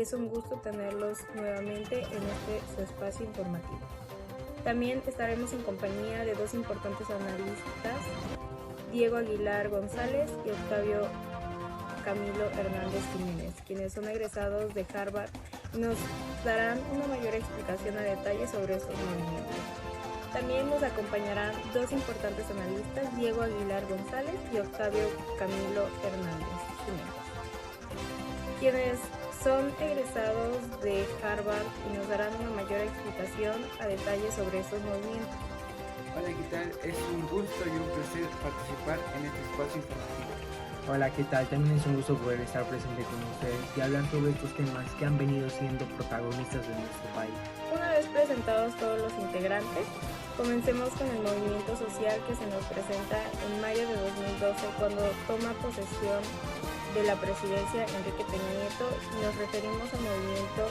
y es un gusto tenerlos nuevamente en su espacio informativo. También estaremos en compañía de dos importantes analistas, Diego Aguilar González y Octavio Camilo Hernández Jiménez, quienes son egresados de Harvard y nos darán una mayor explicación a detalle sobre estos movimientos. También nos acompañarán dos importantes analistas, Diego Aguilar González y Octavio Camilo Hernández Jiménez, quienes son egresados de Harvard y nos darán una mayor explicación a detalle sobre estos movimientos. Hola, ¿qué tal? Es un gusto y un placer participar en este espacio informativo. Hola, ¿qué tal? También es un gusto poder estar presente con ustedes y hablar sobre estos temas que han venido siendo protagonistas de nuestro país. Una vez presentados todos los integrantes, comencemos con el movimiento social que se nos presenta en mayo de 2012 cuando toma posesión de la presidencia Enrique Peña Nieto y nos referimos al movimiento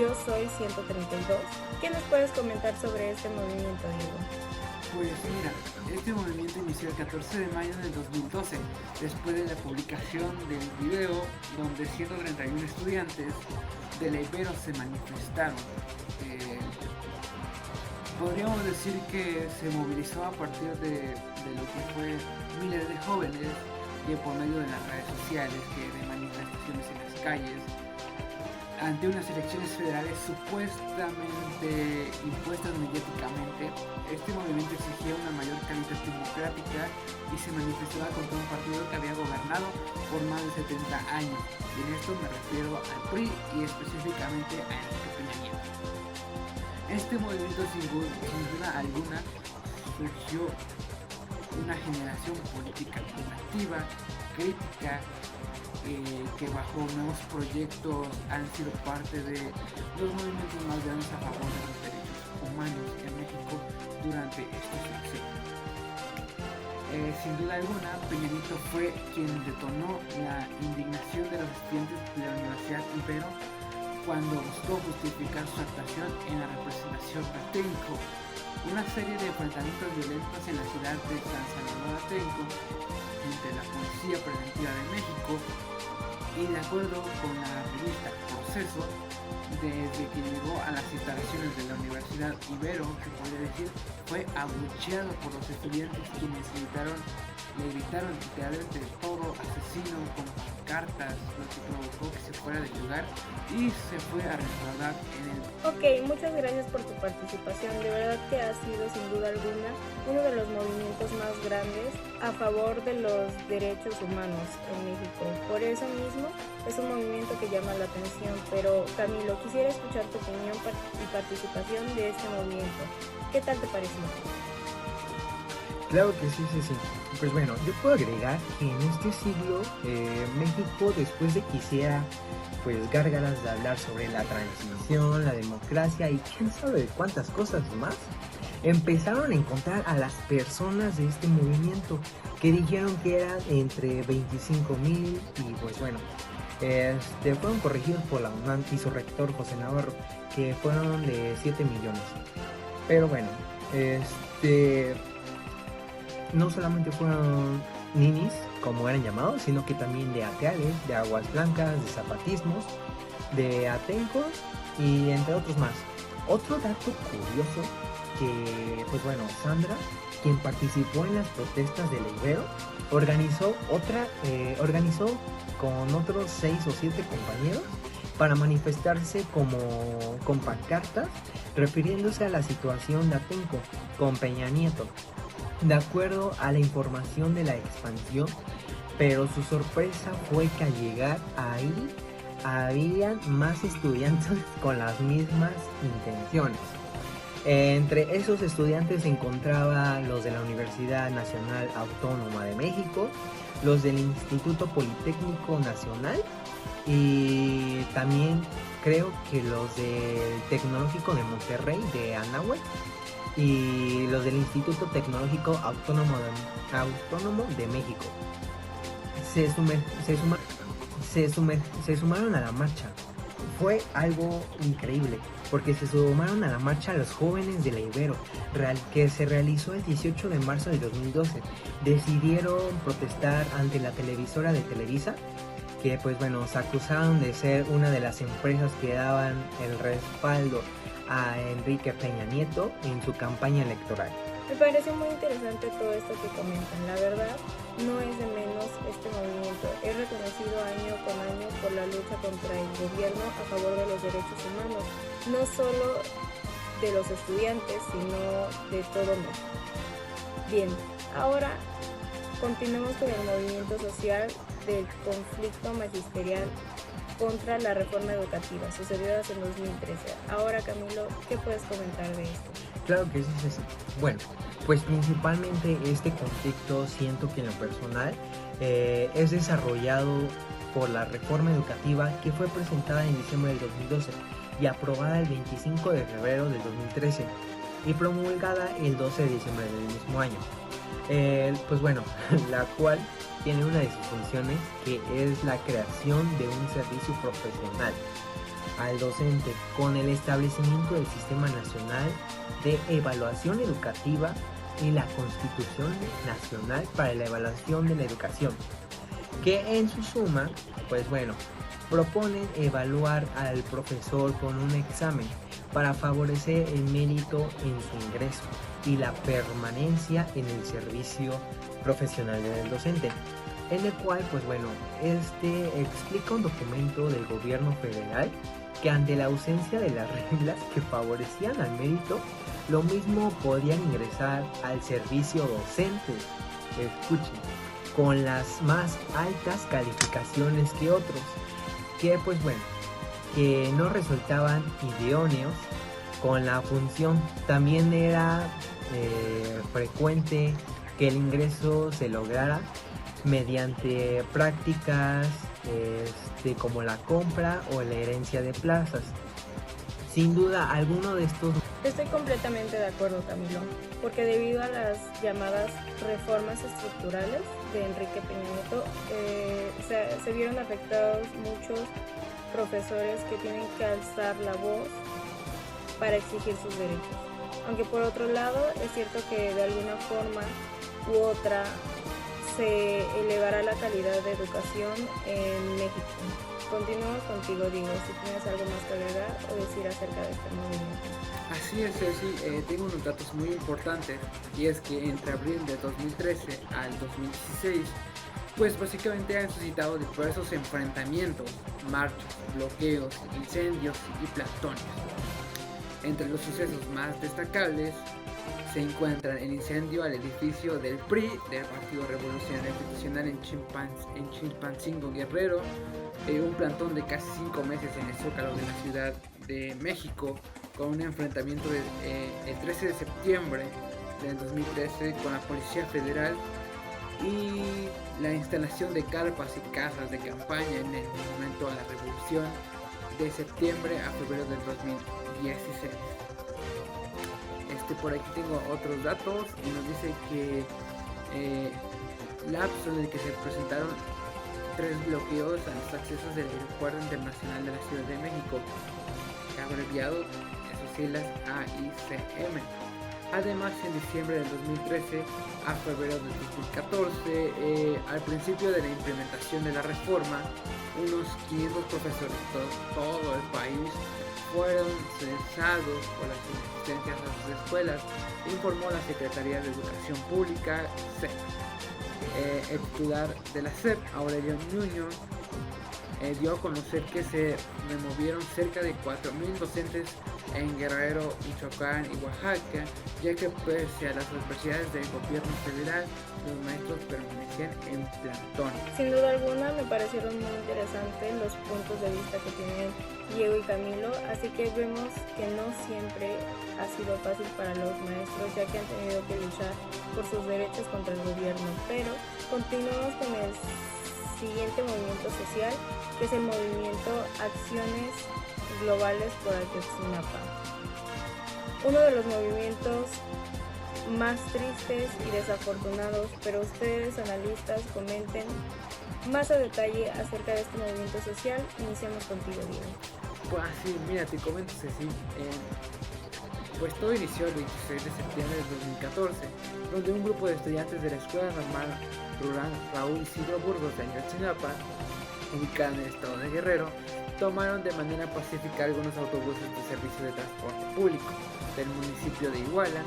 Yo Soy 132. ¿Qué nos puedes comentar sobre este movimiento, Diego? Pues mira, este movimiento inició el 14 de mayo del 2012, después de la publicación del video donde 131 estudiantes de la Ibero se manifestaron. Podríamos decir que se movilizó a partir de lo que fue miles de jóvenes que por medio de las redes sociales, que de manifestaciones en las calles, ante unas elecciones federales supuestamente impuestas mediáticamente, este movimiento exigía una mayor calidad democrática y se manifestaba contra un partido que había gobernado por más de 70 años. Y en esto me refiero al PRI y específicamente a Enrique Peña Nieto. Este movimiento sin duda alguna surgió una generación política alternativa, crítica, que bajo nuevos proyectos han sido parte de los movimientos más grandes a favor de los derechos humanos en México durante estos sexenios. Sin duda alguna, Peña Nieto fue quien detonó la indignación de los estudiantes de la Universidad Ibero cuando buscó justificar su actuación en la representación de Atenco, una serie de enfrentamientos violentos en la ciudad de San Salvador Atenco entre la Policía Preventiva de México y, de acuerdo con la revista Proceso, desde que llegó a las instalaciones de la Universidad Ibero, se podría decir, fue abucheado por los estudiantes quienes le gritaron literalmente de todo, asesino, con cartas, lo que provocó que se fuera del lugar y se fue a resguardar en el... Ok, muchas gracias por tu participación. De verdad que ha sido sin duda alguna uno de los movimientos más grandes a favor de los derechos humanos en México. Por eso mismo es un movimiento que llama la atención. Pero Camilo, quisiera escuchar tu opinión y participación de este movimiento. ¿Qué tal te pareció? Claro que sí. Pues bueno, yo puedo agregar que en este siglo México, después de que hiciera pues gárgaras de hablar sobre la transición, la democracia y quién sabe cuántas cosas más, empezaron a encontrar a las personas de este movimiento que dijeron que eran entre 25,000 y pues bueno, fueron corregidos por la UNAM y su rector José Navarro, que fueron de 7 millones. Pero bueno, no solamente fueron ninis, como eran llamados, sino que también de ateales, de aguas blancas, de zapatismos, de atencos y entre otros más. Otro dato curioso que, pues bueno, Sandra, quien participó en las protestas de la Ibero, organizó con otros 6 o 7 compañeros para manifestarse con pancartas refiriéndose a la situación de Atenco con Peña Nieto, de acuerdo a la información de la expansión, pero su sorpresa fue que al llegar ahí habían más estudiantes con las mismas intenciones. Entre esos estudiantes se encontraban los de la Universidad Nacional Autónoma de México, los del Instituto Politécnico Nacional y también creo que los del Tecnológico de Monterrey de Anáhuac y los del Instituto Tecnológico Autónomo de México. Se sumaron a la marcha. Fue algo increíble, porque se sumaron a la marcha los jóvenes de la Ibero, que se realizó el 18 de marzo de 2012. Decidieron protestar ante la televisora de Televisa que pues bueno, se acusaron de ser una de las empresas que daban el respaldo a Enrique Peña Nieto en su campaña electoral. Me pareció muy interesante todo esto que comentan. La verdad, no es de menos este movimiento. Es reconocido año con año por la lucha contra el gobierno a favor de los derechos humanos, no solo de los estudiantes, sino de todo México. Bien, ahora continuemos con el movimiento social del conflicto magisterial contra la reforma educativa, sucedidas en 2013. Ahora, Camilo, ¿qué puedes comentar de esto? Claro que sí, sí. Bueno, pues principalmente este conflicto siento que en lo personal es desarrollado por la reforma educativa que fue presentada en diciembre del 2012 y aprobada el 25 de febrero del 2013 y promulgada el 12 de diciembre del mismo año. Pues bueno, la cual tiene una de sus funciones que es la creación de un servicio profesional al docente con el establecimiento del Sistema Nacional de Evaluación Educativa y la Constitución Nacional para la Evaluación de la Educación, que en su suma, pues bueno, proponen evaluar al profesor con un examen para favorecer el mérito en su ingreso y la permanencia en el servicio profesional del docente, en el cual, pues bueno, explica un documento del gobierno federal que ante la ausencia de las reglas que favorecían al mérito, lo mismo podían ingresar al servicio docente, escuchen, con las más altas calificaciones que otros, que pues bueno, que no resultaban idóneos con la función. También era frecuente que el ingreso se lograra mediante prácticas como la compra o la herencia de plazas. Sin duda, alguno de estos... Estoy completamente de acuerdo, Camilo, porque debido a las llamadas reformas estructurales de Enrique Peña Nieto, se vieron afectados muchos profesores que tienen que alzar la voz para exigir sus derechos. Aunque por otro lado, es cierto que de alguna forma u otra se elevará la calidad de educación en México. Continuamos contigo, Diego, si tienes algo más que agregar o decir acerca de este movimiento. Así es, Ceci, tengo unos datos muy importantes, y es que entre abril de 2013 al 2016, pues básicamente han suscitado diversos enfrentamientos, marchas, bloqueos, incendios y plantones. Entre los sucesos más destacables se encuentran el incendio al edificio del PRI, del Partido Revolucionario Institucional en Chilpancingo, Guerrero, un plantón de casi 5 meses en el Zócalo de la Ciudad de México, con un enfrentamiento el 13 de septiembre del 2013 con la Policía Federal, y la instalación de carpas y casas de campaña en el Monumento a la Revolución de septiembre a febrero del 2016. Por aquí tengo otros datos y nos dice que lapso en el que se presentaron 3 bloqueos a los accesos del Aeropuerto Internacional de la Ciudad de México, abreviado en sus siglas AICM. Además, en diciembre del 2013 a febrero del 2014, al principio de la implementación de la reforma, unos 500 profesores de todo el país fueron cesados por las inasistencias a sus escuelas, informó la Secretaría de Educación Pública, SEP. El titular de la SEP, Aurelio Nuño, dio a conocer que se removieron cerca de 4.000 docentes en Guerrero, Michoacán y Oaxaca, ya que pese a las adversidades del gobierno federal, los maestros permanecían en plantón. Sin duda alguna me parecieron muy interesantes los puntos de vista que tienen Diego y Camilo, así que vemos que no siempre ha sido fácil para los maestros, ya que han tenido que luchar por sus derechos contra el gobierno. Pero continuamos con el siguiente movimiento social, que es el movimiento Acciones Globales por Ayotzinapa. Uno de los movimientos más tristes y desafortunados, pero ustedes analistas comenten más a detalle acerca de este movimiento social. Iniciamos contigo, Diego. Pues sí, mira, te comento, Ceci, pues todo inició el 26 de septiembre de 2014, donde un grupo de estudiantes de la Escuela Normal Rural Raúl Isidro Burgos de Ayotzinapa ubicada en el estado de Guerrero, tomaron de manera pacífica algunos autobuses de servicio de transporte público del municipio de Iguala,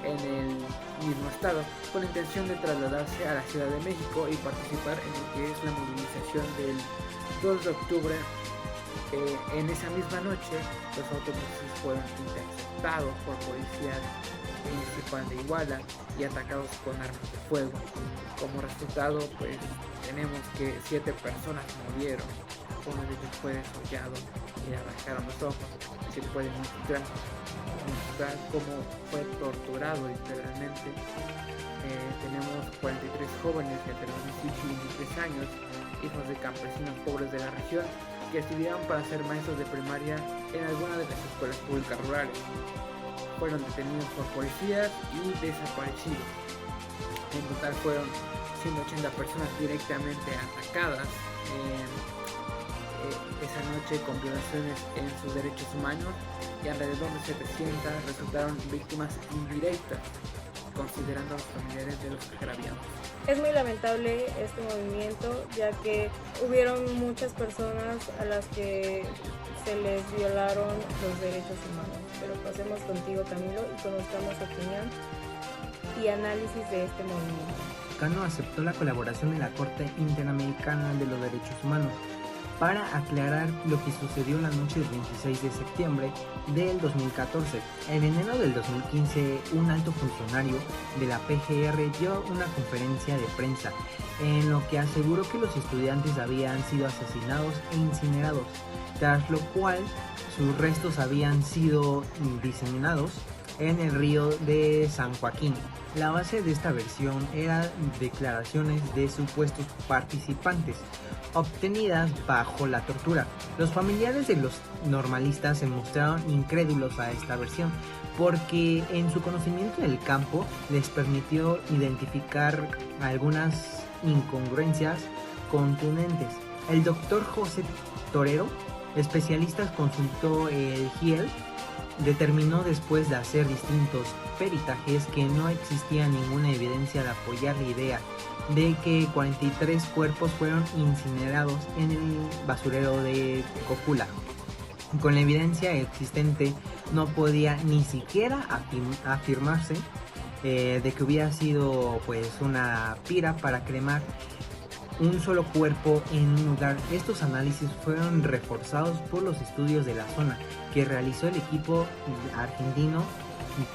en el mismo estado, con la intención de trasladarse a la Ciudad de México y participar en lo que es la movilización del 2 de octubre. En esa misma noche, los autobuses fueron interceptados por policía municipal de Iguala y atacados con armas de fuego. Como resultado, pues tenemos que 7 personas murieron, uno de ellos fue desollado y le arrancaron los ojos. Se puede mostrar cómo fue torturado literalmente. Tenemos 43 jóvenes entre los 18 y 23 años, hijos de campesinos pobres de la región, que estudiaron para ser maestros de primaria en alguna de las escuelas públicas rurales. Fueron detenidos por policías y desaparecidos. En total fueron 180 personas directamente atacadas esa noche con violaciones en sus derechos humanos, y alrededor de 700 resultaron víctimas indirectas, considerando a los familiares de los agraviados. Es muy lamentable este movimiento, ya que hubieron muchas personas a las que se les violaron los derechos humanos. Pero pasemos contigo, Camilo, y conozcamos su opinión y análisis de este movimiento. Cano aceptó la colaboración de la Corte Interamericana de los Derechos Humanos para aclarar lo que sucedió la noche del 26 de septiembre del 2014. En enero del 2015, un alto funcionario de la PGR dio una conferencia de prensa en lo que aseguró que los estudiantes habían sido asesinados e incinerados, tras lo cual sus restos habían sido diseminados en el río de San Joaquín. La base de esta versión eran declaraciones de supuestos participantes obtenidas bajo la tortura. Los familiares de los normalistas se mostraron incrédulos a esta versión porque en su conocimiento del campo les permitió identificar algunas incongruencias contundentes. El doctor José Torero, especialista consultó el GIEL, determinó después de hacer distintos peritajes que no existía ninguna evidencia de apoyar la idea de que 43 cuerpos fueron incinerados en el basurero de Cocula. Con la evidencia existente no podía ni siquiera afirmarse de que hubiera sido pues una pira para cremar un solo cuerpo en un lugar. Estos análisis fueron reforzados por los estudios de la zona que realizó el equipo argentino.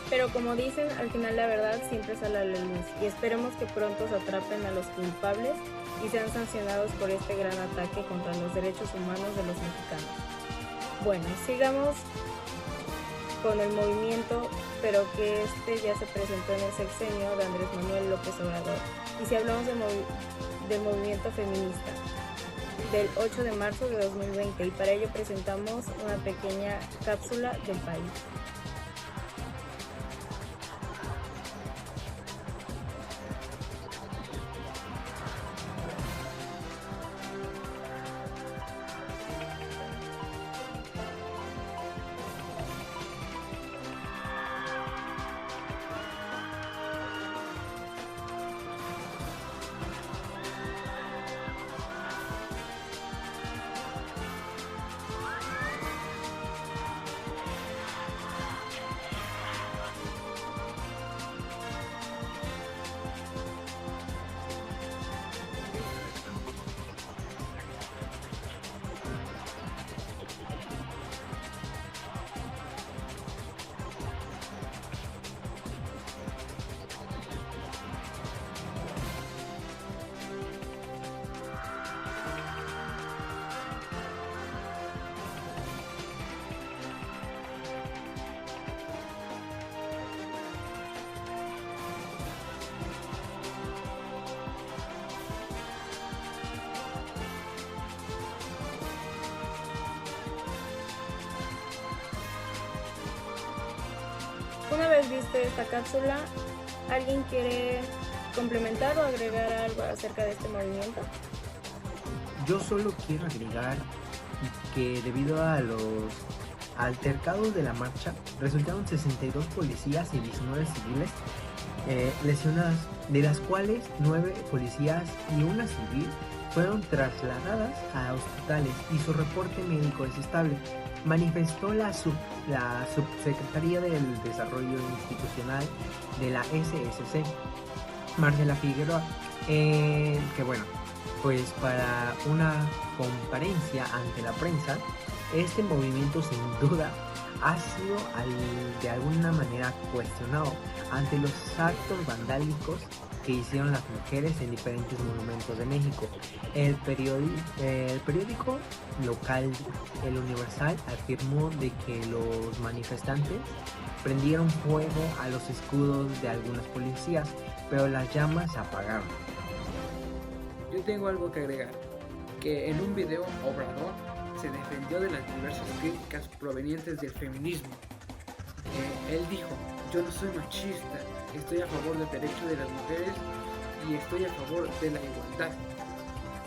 Pero como dicen, al final la verdad siempre sale a la luz, y esperemos que pronto se atrapen a los culpables y sean sancionados por este gran ataque contra los derechos humanos de los mexicanos. Bueno, sigamos con el movimiento, pero que ya se presentó en el sexenio de Andrés Manuel López Obrador. Y si hablamos del movimiento feminista del 8 de marzo de 2020, y para ello presentamos una pequeña cápsula del país. Una vez viste esta cápsula, ¿alguien quiere complementar o agregar algo acerca de este movimiento? Yo solo quiero agregar que debido a los altercados de la marcha resultaron 62 policías y 19 civiles lesionadas, de las cuales 9 policías y una civil fueron trasladadas a hospitales y su reporte médico es estable, manifestó la subsecretaria del Desarrollo Institucional de la SSC, Marcela Figueroa, que bueno, pues para una conferencia ante la prensa, este movimiento sin duda ha sido de alguna manera cuestionado ante los actos vandálicos que hicieron las mujeres en diferentes monumentos de México. El periódico local El Universal afirmó de que los manifestantes prendieron fuego a los escudos de algunas policías, pero las llamas se apagaron. Yo tengo algo que agregar, que en un video Obrador se defendió de las diversas críticas provenientes del feminismo. Él dijo: yo no soy machista, estoy a favor del derecho de las mujeres y estoy a favor de la igualdad.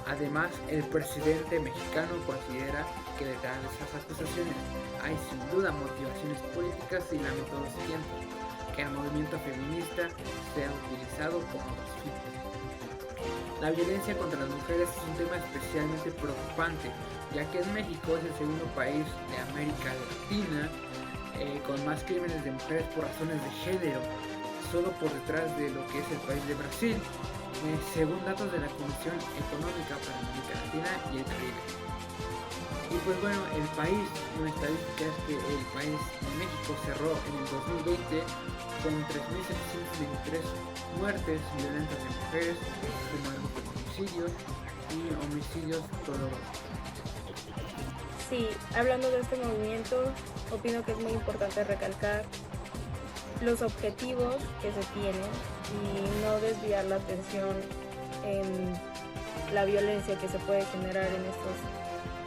Además, el presidente mexicano considera que detrás de esas acusaciones hay sin duda motivaciones políticas y lamentó lo siguiente: que el movimiento feminista sea utilizado como dos fines. La violencia contra las mujeres es un tema especialmente preocupante, ya que en México es el segundo país de América Latina con más crímenes de mujeres por razones de género, solo por detrás de lo que es el país de Brasil, según datos de la Comisión Económica para América Latina y el Caribe. Y pues bueno, el país, una estadística es que el país de México cerró en el 2020 con 3.723 muertes violentas de mujeres, sumando feminicidios y homicidios dolorosos. Sí, hablando de este movimiento, opino que es muy importante recalcar los objetivos que se tienen y no desviar la atención en la violencia que se puede generar en estos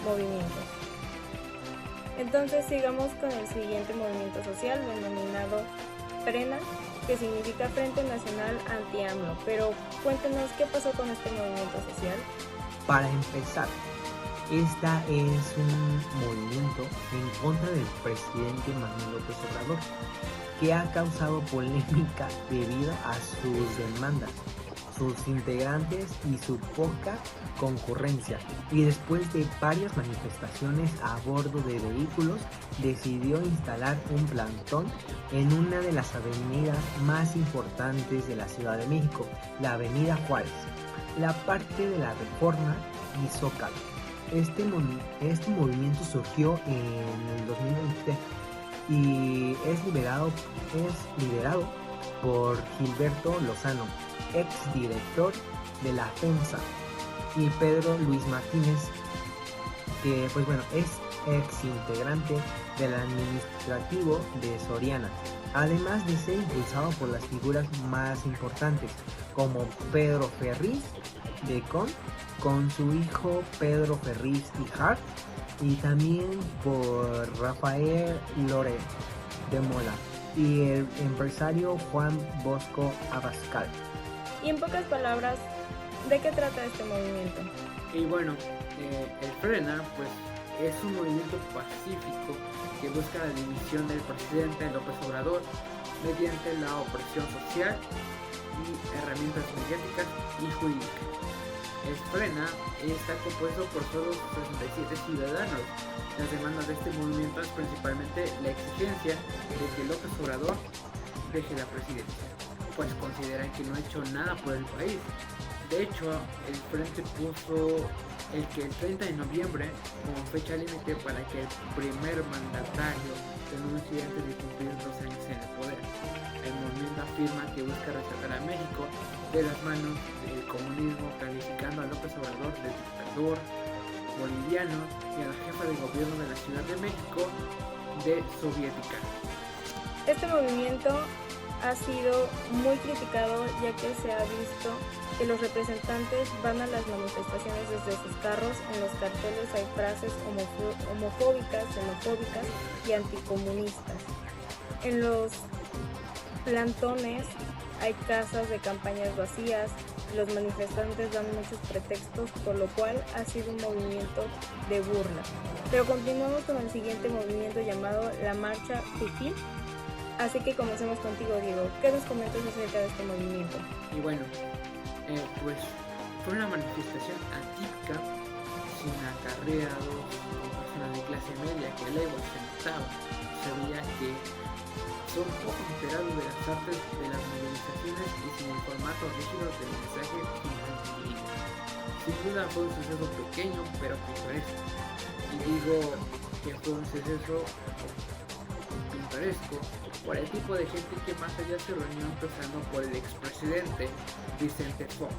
movimientos. Entonces sigamos con el siguiente movimiento social denominado FRENA, que significa Frente Nacional Anti-AMLO. Pero cuéntenos qué pasó con este movimiento social. Para empezar, esta es un movimiento en contra del presidente Manuel López Obrador, que ha causado polémica debido a sus demandas, sus integrantes y su poca concurrencia, y después de varias manifestaciones a bordo de vehículos decidió instalar un plantón en una de las avenidas más importantes de la Ciudad de México, la Avenida Juárez, la parte de la Reforma y Zócalo. Este movimiento surgió en el 2020 y es liderado por Gilberto Lozano, ex director de la FEMSA, y Pedro Luis Martínez, que pues bueno, es ex integrante del administrativo de Soriana, además de ser impulsado por las figuras más importantes como Pedro Ferriz de con su hijo Pedro Ferriz y Hart, y también por Rafael Loret de Mola y el empresario Juan Bosco Abascal. Y en pocas palabras, ¿de qué trata este movimiento? Y bueno, el FRENA pues es un movimiento pacífico que busca la dimisión del presidente López Obrador mediante la opresión social y herramientas mediáticas y jurídicas. El FRENA está compuesto por solo 67 ciudadanos. Las demandas de este movimiento es principalmente la exigencia de que López Obrador deje la presidencia, pues consideran que no ha hecho nada por el país. De hecho, el Frente puso el que el 30 de noviembre como fecha límite para que el primer mandatario renuncie antes de cumplir 2 años en el poder. El movimiento afirma que busca rescatar a México de las manos del comunismo, calificando a López Obrador de dictador boliviano y a la jefa de gobierno de la Ciudad de México de soviética. Este movimiento ha sido muy criticado, ya que se ha visto que los representantes van a las manifestaciones desde sus carros. En los carteles hay frases homofóbicas, xenofóbicas y anticomunistas. En los plantones hay casas de campañas vacías. Los manifestantes dan muchos pretextos, por lo cual ha sido un movimiento de burla. Pero continuamos con el siguiente movimiento llamado la Marcha Fifí. Así que comencemos contigo, Diego. ¿Qué nos comentas acerca de este movimiento? Y bueno, pues Fue una manifestación atípica, sin acarreados con personas de clase media que al igual se notaba. Se veía que son poco enterados de las artes de las movilizaciones y sin el formato rígido del mensaje infantil. Sin duda fue un suceso pequeño pero pintoresco. Y digo que fue un suceso pintoresco por el tipo de gente que más allá se reunió, empezando por el expresidente Vicente Fox,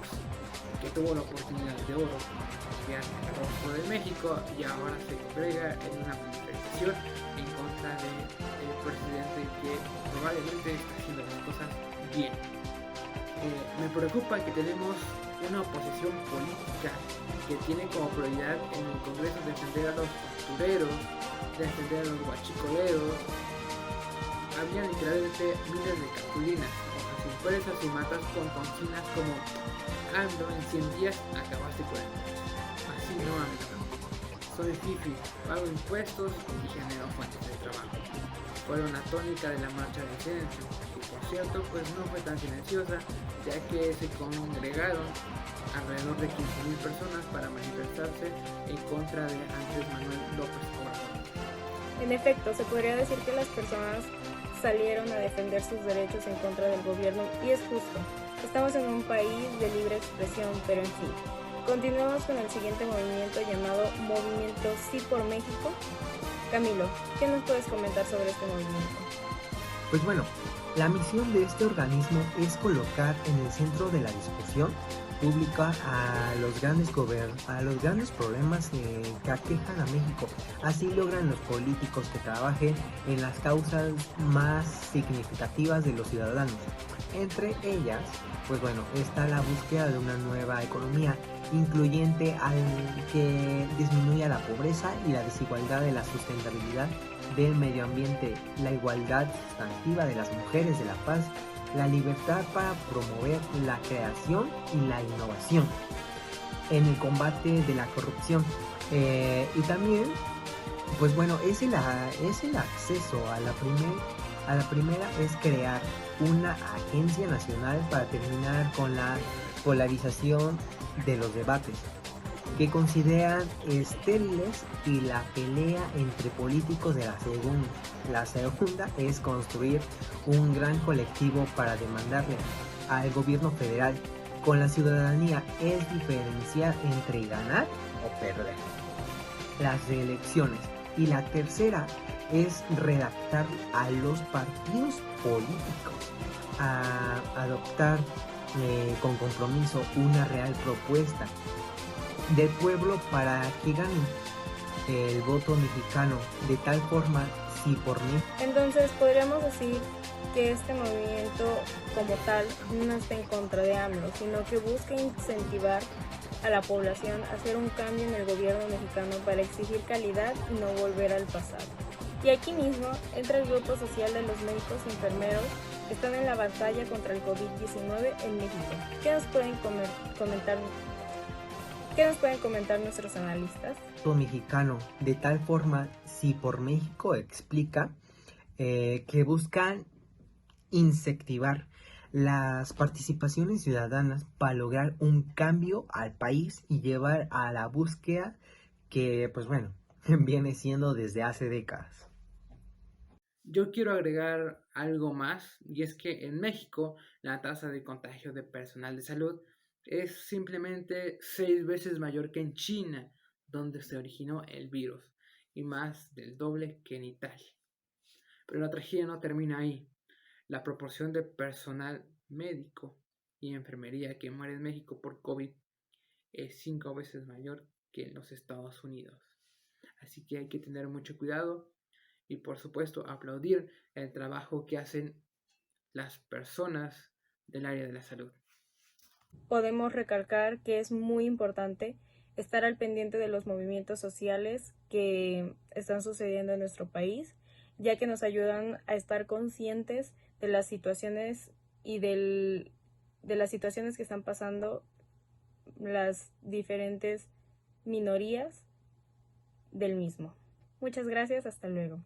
que tuvo la oportunidad de oro de llegar al rostro de México y ahora se congrega en una manifestación en contra del presidente que probablemente está haciendo las cosas bien. Me preocupa que tenemos una oposición política que tiene como prioridad en el Congreso defender a los costureros, defender a los guachicoleros. Había literalmente miles de cartulinas, hojas impresas y matas con consignas como ando en 100 días acabaste con el mundo. Así no ando. Soy fifi, pago impuestos y genero fuentes de trabajo. Fueron la tónica de la marcha del silencio, que por cierto pues no fue tan silenciosa, ya que se congregaron alrededor de 15,000 personas para manifestarse en contra de Andrés Manuel López Obrador. En efecto, se podría decir que las personas salieron a defender sus derechos en contra del gobierno y es justo. Estamos en un país de libre expresión, pero en fin. Continuamos con el siguiente movimiento llamado Movimiento Sí por México. Camilo, ¿qué nos puedes comentar sobre este movimiento? Pues bueno, la misión de este organismo es colocar en el centro de la discusión pública a los grandes problemas que aquejan a México. Así logran los políticos que trabajen en las causas más significativas de los ciudadanos. Entre ellas, pues bueno, está la búsqueda de una nueva economía incluyente al que disminuya la pobreza y la desigualdad, de la sustentabilidad del medio ambiente, la igualdad sustantiva de las mujeres, de la paz, la libertad para promover la creación y la innovación en el combate de la corrupción, y también pues bueno es el acceso a la primera es crear una agencia nacional para terminar con la polarización de los debates que consideran estériles y la pelea entre políticos de la segunda. La segunda es construir un gran colectivo para demandarle al gobierno federal con la ciudadanía, es diferenciar entre ganar o perder las elecciones. Y la tercera es redactar a los partidos políticos a adoptar con compromiso una real propuesta del pueblo para que gane el voto mexicano, de tal forma, si por mí. Entonces podríamos decir que este movimiento como tal no está en contra de AMLO, sino que busca incentivar a la población a hacer un cambio en el gobierno mexicano para exigir calidad y no volver al pasado. Y aquí mismo entra el grupo social de los médicos y enfermeros que están en la batalla contra el COVID-19 en México. ¿Qué nos pueden comentar nuestros analistas? Mexicano, de tal forma, si por México explica que buscan incentivar las participaciones ciudadanas para lograr un cambio al país y llevar a la búsqueda que, pues bueno, viene siendo desde hace décadas. Yo quiero agregar algo más, y es que en México la tasa de contagio de personal de salud es simplemente 6 veces mayor que en China, donde se originó el virus, y más del doble que en Italia. Pero la tragedia no termina ahí. La proporción de personal médico y enfermería que muere en México por COVID es 5 veces mayor que en los Estados Unidos. Así que hay que tener mucho cuidado y por supuesto aplaudir el trabajo que hacen las personas del área de la salud. Podemos recalcar que es muy importante estar al pendiente de los movimientos sociales que están sucediendo en nuestro país, ya que nos ayudan a estar conscientes de las situaciones y de las situaciones que están pasando las diferentes minorías del mismo. Muchas gracias, hasta luego.